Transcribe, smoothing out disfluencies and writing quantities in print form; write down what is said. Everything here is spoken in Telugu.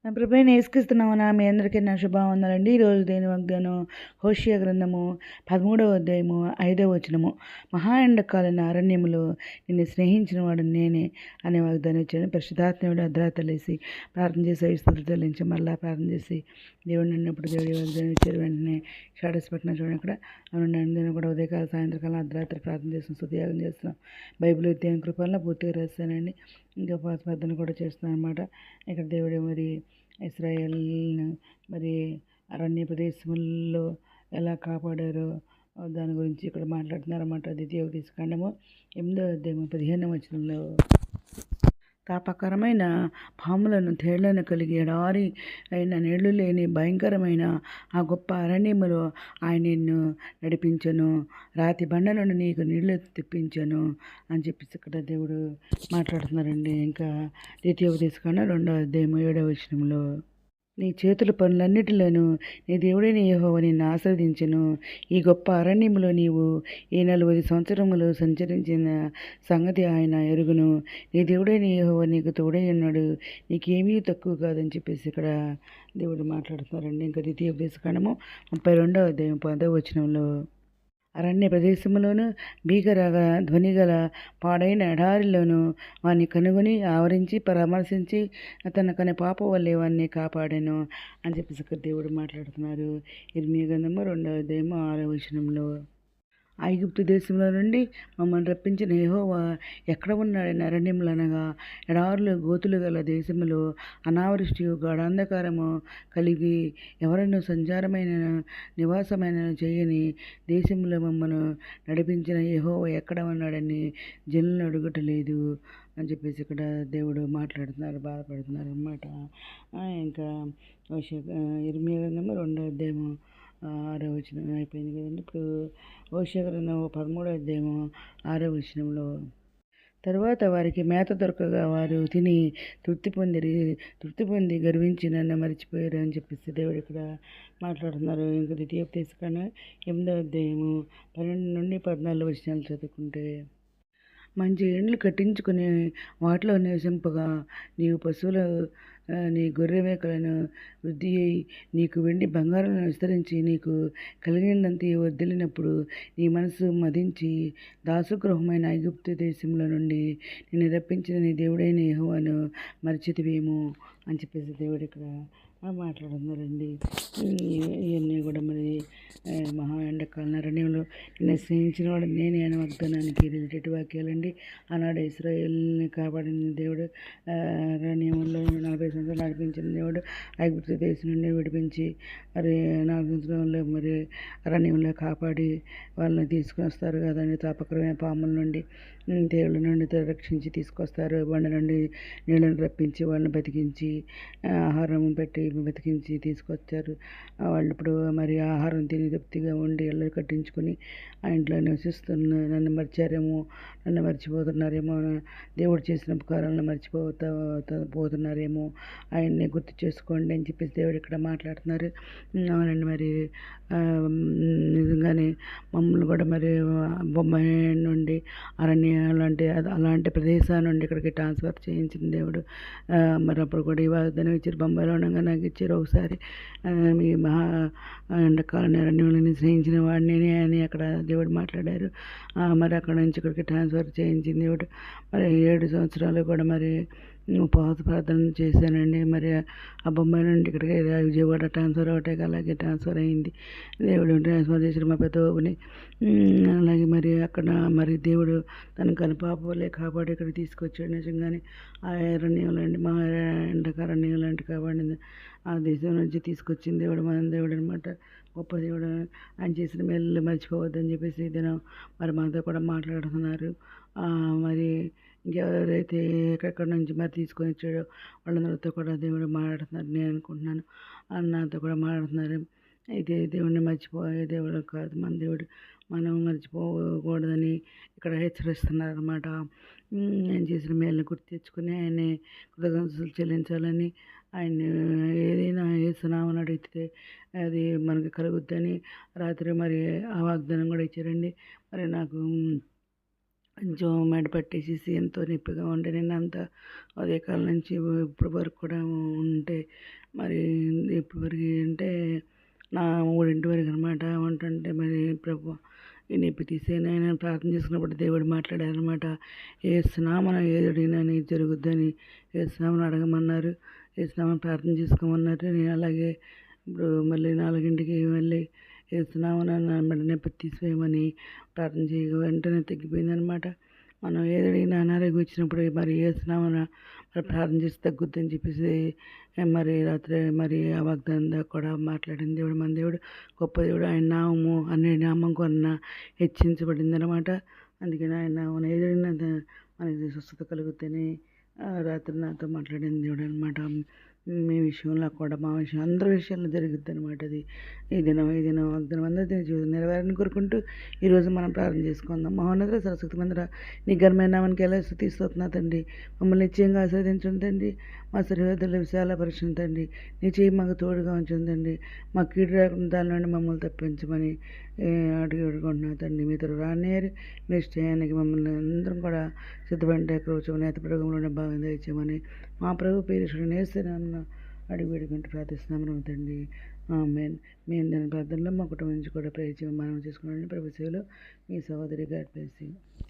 నా ప్రభువైన యేసుక్రీస్తునామమున మీ అందరికీ నా శుభవందనాలండి. ఈరోజు దేని వాగ్దానం హోషేయ గ్రంథము 13వ అధ్యాయము 5వ వచనము. మహా ఎండకాలిన అరణ్యములో నిన్ను స్నేహించిన వాడు నేనే అనే వాగ్దానం ఇచ్చాను. పరిశుద్ధాత్మడు అర్ధరాత్రులేసి ప్రార్థన చేసి స్థుతులు చెల్లించి మళ్ళీ ప్రార్థన చేసి దేవుడు నిన్నప్పుడు దేవుడి వాగ్దానం ఇచ్చారు. వెంటనే షాడోస్ పెట్టిన చూడండి అక్కడ నేను కూడా ఉదయకాల సాయంత్రకాలం అర్ధరాత్రి ప్రార్థన చేస్తున్నాం, స్తుతియాగం చేస్తున్నాం. బైబిల్ దేవుని కృపల్లో పూర్తిగా రాస్తానండి. ఇంకా ప్రార్థన కూడా చేస్తున్నాను అనమాట. ఇక్కడ దేవుడు మరి ఇశ్రాయేలును మరి అరణ్య ప్రదేశముల్లో ఎలా కాపాడారో దాని గురించి ఇక్కడ మాట్లాడుతున్నారన్నమాట. ద్వితీయోపదేశ కాండము 8వ అధ్యాయము 15వ వచనంలో తాపకరమైన పాములను తేళ్లను కలిగి ఎడారి అయిన నీళ్లు లేని భయంకరమైన ఆ గొప్ప అరణ్యములో ఆయన నిన్ను నడిపించను, రాతి బండలను నీకు నీళ్లు తెప్పించను అని చెప్పేసి ఇక్కడ దేవుడు మాట్లాడుతున్నారండి. ఇంకా ద్వితీయోపదేశ కాండం 2వ అధ్యాయము 7వ వచనంలో నీ చేతుల పనులన్నిటిలోనూ నీ దేవుడైన యెహోవా నిన్ను ఆశీర్వదించెను. ఈ గొప్ప అరణ్యములో నీవు ఈ 40 సంవత్సరములు సంచరించిన సంగతి ఆయన ఎరుగును. నీ దేవుడైన యెహోవా నీకు తోడై ఉన్నాడు, నీకేమీ తక్కువ కాదని చెప్పేసి ఇక్కడ దేవుడు మాట్లాడుతున్నారండి. ఇంకా ద్వితీయోపదేశ కాండము 32వ అధ్యాయం 10వ వచనంలో అరణ్య ప్రదేశంలోను భీకరగా ధ్వనిగల పాడైన ఎడారిలోను వాణ్ణి కనుగొని ఆవరించి పరామర్శించి తనకని పాప వల్లే వాణ్ణి కాపాడాను అని చెప్పేసి దేవుడు మాట్లాడుతున్నారు. ఇర్మీయా గ్రంథము 2వ అధ్యాయము 6వ వచనంలో ఐగుప్తు దేశంలో నుండి మమ్మల్ని రప్పించిన యెహోవా ఎక్కడ ఉన్నాడని అరణ్యములు అనగా ఎడారులు గోతులు గల దేశములో అనావృష్టియు గాఢాంధకారము కలిగి ఎవరನ್ನು సంచారమైన నివాసమైన చేయని దేశంలో మమ్మను నడిపించిన యెహోవా ఎక్కడ ఉన్నాడని జనులను అడుగటలేదు అని చెప్పేసి ఇక్కడ దేవుడు మాట్లాడుతున్నారు, బాధపడుతున్నారు అన్నమాట. ఇంకా ఇర్మీయా గ్రంథము 2వ అధ్యాయము 6వ వచనం అయిపోయింది కదండి. ఇప్పుడు హోషేయ గ్రంథం 13వ అధ్యాయము 6వ వచనంలో తరువాత వారికి మేత దొరకగా వారు తిని తృప్తి పొంది గర్వించి నన్ను మర్చిపోయారు అని చెప్పేసి దేవుడు ఇక్కడ మాట్లాడుతున్నారు. ఇంకా ద్వితీయోపదేశ కాండం 8వ అధ్యాయము 12 నుండి 14 వచనాలు చదువుకుంటే మంచి ఇండ్లు కట్టించుకుని వాటిలో నివసింపగా నీవు పశువుల నీ గొర్రె మేకలను వృద్ధి అయి నీకు వెండి బంగారాలను విస్తరించి నీకు కలిగినంత వర్ధిల్లినప్పుడు నీ మనసు మదించి దాసుగృహమైన ఐగుప్తు దేశంలో నుండి నిన్ను రప్పించిన నీ దేవుడైన యెహోవాను మరిచితివేమో అని చెప్పేసి దేవుడు ఇక్కడ మాట్లాడుతున్నారండి. ఇవన్నీ కూడా మరి మహా ఎండకాలం అరణ్యంలో నిన్ను స్నేహించిన వాడు నేనే అనే వాగ్దానానికి రిలేటెడ్ వాక్యాలండి. ఆనాడు ఇశ్రాయేలుని కాపాడిన దేవుడు, అరణ్యంలో 40 సంవత్సరాలు నడిపించిన దేవుడు, ఐగుప్తు దేశం నుండి విడిపించి మరి 4 సంవత్సరాల్లో మరి అరణ్యంలో కాపాడి వాళ్ళని తీసుకుని వస్తారు కదండి. తాపకరమైన పాముల నుండి దేవుళ్ళ నుండి రక్షించి తీసుకొస్తారు. బండ నుండి నీళ్ళని రప్పించి వాళ్ళని బతికించి ఆహారం పెట్టి బతికించి తీసుకొచ్చారు. వాళ్ళు ఇప్పుడు మరి ఆహారం తిని తృప్తిగా ఉండి ఇళ్ళు కట్టించుకొని ఆ ఇంట్లో నివసిస్తున్న నన్ను మర్చారేమో, నన్ను మర్చిపోతున్నారేమో, దేవుడు చేసిన ఉపకారాలను పోతున్నారేమో, ఆయన్ని గుర్తు చేసుకోండి అని చెప్పేసి దేవుడు ఇక్కడ మాట్లాడుతున్నారు. అవునండి, మరి నిజంగానే మమ్మల్ని కూడా మరి బొంబాయి నుండి అరణ్య అలాంటి ప్రదేశాల నుండి ఇక్కడికి ట్రాన్స్ఫర్ చేయించిన దేవుడు. మరి అప్పుడు కూడా ఈ వాగ్దానం ఇచ్చారు, బొంబాయిలో ఉండగా నాకు ఇచ్చారు ఒకసారి మీ మహా ఎండకాలం అరణ్యంలో స్నేహించిన వాడిని అని అక్కడ దేవుడు మాట్లాడారు. మరి అక్కడ నుంచి ఇక్కడికి ట్రాన్స్ఫర్ చేయించిన దేవుడు. మరి 7 సంవత్సరాలు కూడా మరి ఉపవాస ప్రార్థన చేశానండి. మరి ఆ బొంబాయి నుండి ఇక్కడికి విజయవాడ ట్రాన్స్ఫర్ అవటానికి అలాగే ట్రాన్స్ఫర్ అయింది. దేవుడు ట్రాన్స్ఫర్ చేసిన మా పెద్ద బాబుని. అలాగే మరి అక్కడ మరి దేవుడు తన కనుపాప వల్లే కాపాడి ఇక్కడికి తీసుకొచ్చాడు. నిజంగానే ఆ అరణ్యంలో అండి, మా ఎండకారణ్యం లాంటి కాపాడింది ఆ దేశం నుంచి తీసుకొచ్చింది దేవుడు, మన దేవుడు అనమాట. గొప్ప దేవుడు. ఆయన చేసిన మేలు మర్చిపోవద్దని చెప్పేసి దినం మరి మాతో కూడా మాట్లాడుతున్నారు. మరి ఇంకెవరైతే ఎక్కడెక్కడ నుంచి మరి తీసుకొని వచ్చాడో వాళ్ళందరితో కూడా దేవుడు మాట్లాడుతున్నారు నేను అనుకుంటున్నాను. నాతో కూడా మాట్లాడుతున్నారు. అయితే దేవుడిని మర్చిపోయే దేవుడు కాదు మన దేవుడు, మనం మర్చిపోకూడదని ఇక్కడ హెచ్చరిస్తున్నారు అనమాట. ఆయన చేసిన మేలుని గుర్తు తెచ్చుకొని ఆయన్ని కృతజ్ఞతలు చెల్లించాలని, ఆయన ఏదైనా ఏసునామని అడిగితే అది మనకు కలుగుద్దని రాత్రి మరి ఆ వాగ్దానం కూడా ఇచ్చారండి. మరి నాకు కొంచెం మెడ పట్టేసేసి ఎంతో నొప్పిగా ఉండే నిన్నంతా ఉదయకాలం నుంచి ఇప్పటి వరకు కూడా ఉంటే మరి ఇప్పటి వరకు అంటే నా 3 వరకు అనమాట ఉంటుంటే మరి ప్రభు ఈ నొప్పి తీసేనైనా ప్రార్థన చేసుకున్నప్పుడు దేవుడు మాట్లాడారనమాట. ఏసునామమున ఏది అడిగినా నీకు జరుగుద్దని ఏసునామమున అడగమన్నారు. ఏసునామమున ప్రార్థన చేసుకోమన్నారు. నేను అలాగే ఇప్పుడు మళ్ళీ 4కి మళ్ళీ ఏసునామమున నా మెడ నొప్పి తీసివేయమని ప్రార్థన చేయగా వెంటనే తగ్గిపోయిందనమాట. మనం ఏది అడిగినా అనారోగ్యం వచ్చినప్పుడు మరి ఏసునామమున మరి ప్రార్థన చేసి తగ్గుద్దని చెప్పేసి మరి రాత్రి మరి ఆ వాగ్దానం కూడా మాట్లాడిన దేవుడు మన దేవుడు గొప్ప దేవుడు. ఆయన నామము అన్ని నామం కొన్న హెచ్చించబడింది అనమాట. అందుకని ఆయన నామం ఏది అడిగినా మనకి స్వస్థత కలుగుద్దని రాత్రి నాతో మాట్లాడిన దేవుడు అనమాట. మీ విషయంలో కూడా మా విషయం అందరి విషయాల్లో జరుగుద్ది అనమాట. అది ఈ దినం వాగ్దానం అందరి జీవితం నెరవేరని కోరుకుంటూ ఈరోజు మనం ప్రార్థన చేసుకుందాం. మహోన్నత సరస్వతి మందిర నీ ఘనమైన నామానికి ఎలా స్తుతిస్తున్నా తండ్రి. మమ్మల్ని నిశ్చయంగా ఆశీర్వదించండి తండ్రి. మా సరిహద్దులు విశాలపరచండి తండ్రి. నీ చేయి మాకు తోడుగా ఉంచండి. మా కీడు రాకుండా దాని నుండి మమ్మల్ని తప్పించమని అడుగుకుంటున్నా తండ్రి. మీతో రానేరు మీ ఇష్టానికి మమ్మల్ని అందరం కూడా సిద్ధపడిన క్రోచం నేత ప్రభుత్వంలో భాగం తెచ్చామని మా ప్రభు పేరు నేస్తున్నాము అడిగి వేడుకుంటూ ప్రార్థిస్తున్నాము తండ్రి. ఆమేన్. మీ అందరి ప్రార్థనలో మా కుటుంబం నుంచి కూడా ప్రయోజనం మనం చేసుకున్నాను. ప్రభు సేవలో మీ సహోదరి గాడ్ బ్లెస్ యు.